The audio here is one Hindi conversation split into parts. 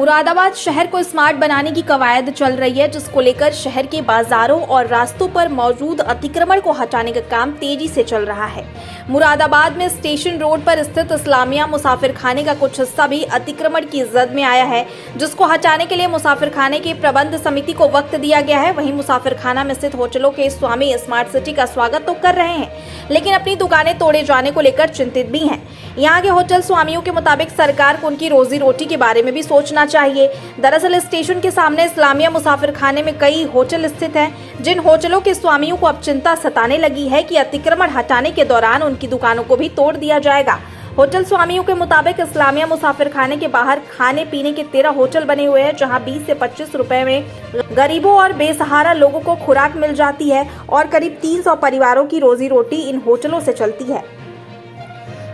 मुरादाबाद शहर को स्मार्ट बनाने की कवायद चल रही है, जिसको लेकर शहर के बाजारों और रास्तों पर मौजूद अतिक्रमण को हटाने का काम तेजी से चल रहा है। मुरादाबाद में स्टेशन रोड पर स्थित इस्लामिया मुसाफिर खाने का कुछ हिस्सा भी अतिक्रमण की जद में आया है, जिसको हटाने के लिए मुसाफिर खाने की प्रबंध समिति को वक्त दिया गया है। वहीं मुसाफिर खाना में स्थित होटलों के स्वामी स्मार्ट सिटी का स्वागत तो कर रहे हैं, लेकिन अपनी दुकानें तोड़े जाने को लेकर चिंतित भी हैं। यहाँ के होटल स्वामियों के मुताबिक सरकार को उनकी रोजी रोटी के बारे में भी सोचना चाहिए। दरअसल स्टेशन के सामने इस्लामिया मुसाफिर खाने में कई होटल स्थित हैं, जिन होटलों के स्वामियों को अब चिंता सताने लगी है कि अतिक्रमण हटाने के दौरान उनकी दुकानों को भी तोड़ दिया जाएगा। होटल स्वामियों के मुताबिक इस्लामिया मुसाफिर खाने के बाहर खाने पीने के 13 होटल बने हुए हैं, जहां 20 से 25 रुपए में गरीबों और बेसहारा लोगों को खुराक मिल जाती है और करीब 300 परिवारों की रोजी रोटी इन होटलों से चलती है।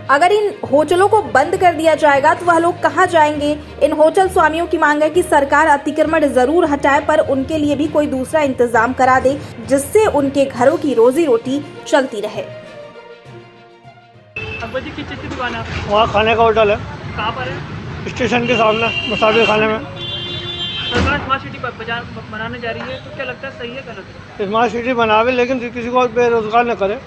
अगर इन होटलों को बंद कर दिया जाएगा तो वह लोग कहां जाएंगे। इन होटल स्वामियों की मांग है कि सरकार अतिक्रमण जरूर हटाए, पर उनके लिए भी कोई दूसरा इंतजाम करा दे, जिससे उनके घरों की रोजी रोटी चलती रहे। अब्बा जी, किस चीज़ की दुकान है आपकी? वहाँ खाने का होटल है, कहाँ पर है? स्टेशन के सामने मुसाफिर खाने में। सरकार स्मार्ट सिटी पर बाजार बनाने जा रही है, तो क्या लगता है सही है गलत है? स्मार्ट सिटी बनावे, लेकिन किसी को बेरोजगार न करे।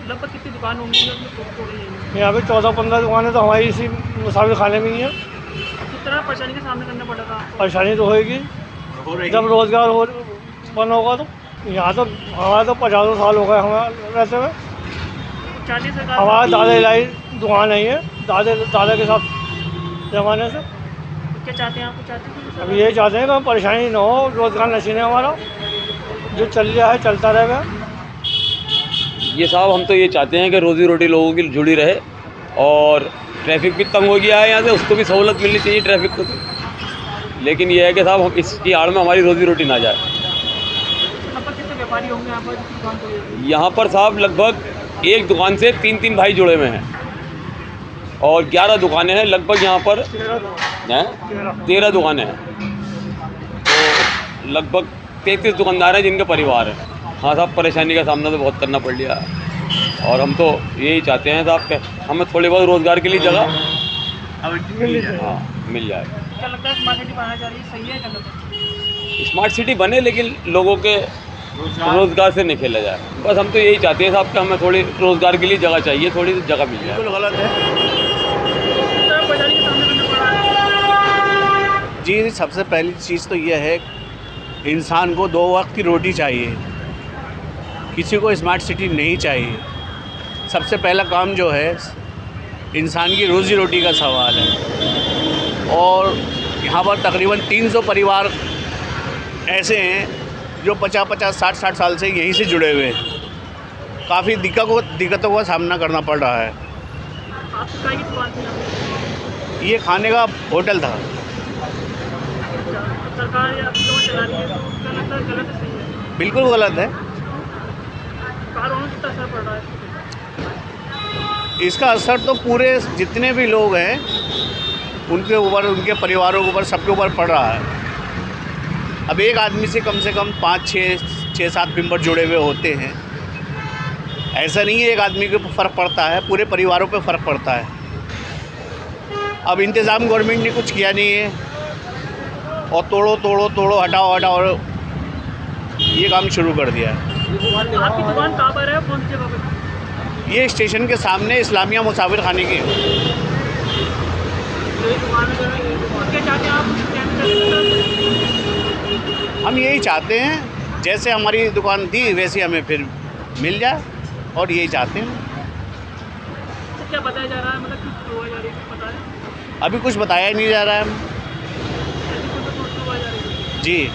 लगभग कितनी दुकान होंगी जो उसमें तोड़ी जाएंगी? यहाँ पे 14-15 दुकानें तो हमारी इसी मुसाफिर खाने में ही है। किस तरह परेशानी का सामना करना पड़ेगा आपको? परेशानी तो होगी जब रोजगार बंद होगा। तो यहाँ तो हमारा तो 50 साल हो गए हमारे रहते हुए। चाहती सरकार हमारा दादा इलाही दुकान नहीं है, दादा के साथ ज़माने से। क्या चाहते हैं आपको? चाहते हैं कि अब ये चाहते हैं कि परेशानी न हो, रोजगार नशीन है हमारा, जो चल रहा है चलता रहेगा। ये साहब, हम तो ये चाहते हैं कि रोज़ी रोटी लोगों की जुड़ी रहे, और ट्रैफिक भी तंग हो गया है यहाँ से, उसको भी सहूलत मिलनी चाहिए ट्रैफिक को। लेकिन ये है कि साहब, हम इसकी आड़ में हमारी रोज़ी रोटी ना जाए। यहाँ पर कितने व्यापारी होंगे यहाँ पर जिसकी दुकान तोड़ी जाएगी? यहाँ पर साहब लगभग एक दुकान से 3 भाई जुड़े हुए हैं, और 11 दुकानें हैं लगभग। यहाँ पर 13 दुकानें हैं, तो लगभग 33 दुकानदार हैं जिनके परिवार हैं। हाँ साहब, परेशानी का सामना तो बहुत करना पड़ लिया है, और हम तो यही चाहते हैं साहब कि हमें थोड़ी बहुत रोज़गार के लिए जगह मिल जाए। क्या लगता है स्मार्ट सिटी बनाना चाह रही है, सही है गलत है? स्मार्ट सिटी बने, लेकिन लोगों के रोज़गार से नहीं खेला जाए। बस हम तो यही चाहते हैं साहब कि हमें थोड़ी रोज़गार के लिए जगह चाहिए, थोड़ी जगह मिल जाए। बिल्कुल गलत है किस तरह परेशानी का सामना करना पड़ रहा है? जी, सबसे पहली चीज़ तो यह है, इंसान को 2 वक्त की रोटी चाहिए, किसी को स्मार्ट सिटी नहीं चाहिए। सबसे पहला काम जो है, इंसान की रोज़ी रोटी का सवाल है, और यहाँ पर तकरीबन 300 परिवार ऐसे हैं जो 50-50, 60-60 साल से यहीं से जुड़े हुए हैं। काफ़ी दिक्कतों का सामना करना पड़ रहा है। आपकी क्या दुकान थी यहाँ? ये खाने का होटल था। सरकार या क्यों चला रही है, तो क्या लगता है गलत है सही है? बिल्कुल गलत है। कारों में कितना असर पड़ रहा है? इसका असर तो पूरे जितने भी लोग हैं उनके ऊपर, उनके परिवारों के ऊपर, सबके ऊपर पड़ रहा है। अब एक आदमी से कम 5-6-7 मेंबर जुड़े हुए होते हैं। ऐसा नहीं है एक आदमी के ऊपर फ़र्क पड़ता है, पूरे परिवारों पे फ़र्क पड़ता है। अब इंतज़ाम गवर्नमेंट ने कुछ किया नहीं है, और तोड़ो हटाओ ये काम शुरू कर दिया है। आपकी दुकान कहाँ पर है, कौन सी जगह पर? ये स्टेशन के सामने इस्लामिया मुसाफिर खाने की है। क्या चाहते हैं आप? हम यही चाहते हैं, जैसे हमारी दुकान थी वैसे हमें फिर मिल जाए, और यही चाहते हैं। तो क्या बताया जा रहा है, मतलब किस हुआ जा रही है, कुछ पता है? अभी कुछ बताया नहीं जा रहा है ऐसी कोई तो सोच हुआ जा रही है? जी।